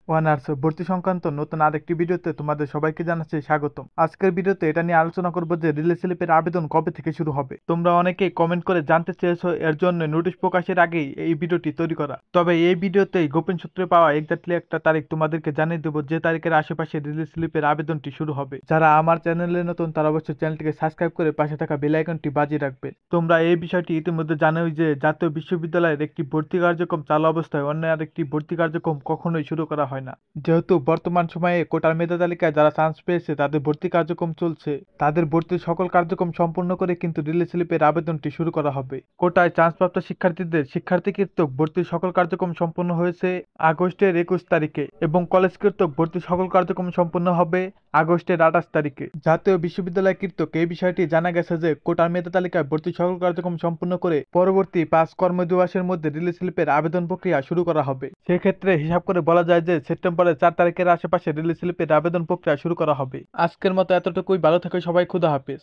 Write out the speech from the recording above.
Honours ভর্তি সংক্রান্ত নতুন আরেকটি ভিডিওতে তোমাদের সবাইকে জানাচ্ছি স্বাগতম। আজকের ভিডিওতে এটা নিয়ে আলোচনা করব যে রিলে স্লিপের আবেদন কবে থেকে শুরু হবে। তোমরা অনেকেই কমেন্ট করে জানতে চেয়েছো, এর জন্য নোটিশ প্রকাশের আগেই এই ভিডিওটি তৈরি করা। তবে এই ভিডিওতেই গোপন সূত্রে পাওয়া এক্স্যাক্টলি একটা তারিখ তোমাদেরকে জানিয়ে দেবো, যে তারিখের আশেপাশে রিলে স্লিপের আবেদনটি শুরু হবে। যারা আমার চ্যানেলে নতুন তারা অবশ্যই চ্যানেলটিকে সাবস্ক্রাইব করে পাশে থাকা বেল আইকনটি বাজিয়ে রাখবে। তোমরা এই বিষয়টি ইতিমধ্যে জানোই যে জাতীয় বিশ্ববিদ্যালয়ের একটি ভর্তি কার্যক্রম চালু অবস্থায় অন্য আরেকটি ভর্তি কার্যক্রম কখনোই শুরু করা হয় না। যেহেতু বর্তমান সময়ে কোটার মেধা তালিকায় যারা চান্স পেয়েছে তাদের ভর্তি কার্যক্রম চলছে, তাদের ভর্তির সকল কার্যক্রম সম্পূর্ণ করে কিন্তু রিলে স্লিপের আবেদনটি শুরু করা হবে। কোটায় চান্সপ্রাপ্ত শিক্ষার্থীদের শিক্ষার্থী কর্তৃক ভর্তির সকল কার্যক্রম সম্পূর্ণ হয়েছে আগস্টের 21 তারিখে এবং কলেজ কর্তৃক ভর্তির সকল কার্যক্রম সম্পূর্ণ হবে আগস্টের 28 তারিখে। জাতীয় বিশ্ববিদ্যালয় কর্তৃক এই বিষয়টি জানা গেছে যে কোটার মেধা তালিকায় ভর্তির সকল কার্যক্রম সম্পূর্ণ করে পরবর্তী 5 কর্মদিবসের মধ্যে রিলে স্লিপের আবেদন প্রক্রিয়া শুরু করা হবে। সেক্ষেত্রে হিসাব করে বলা যায় যে সেপ্টেম্বরের 4 তারিখের আশেপাশে রিলে স্লিপের আবেদন প্রক্রিয়া শুরু করা হবে। আজকের মতো এতটুকুই, ভালো থেকো সবাই, খুদা হাফেজ।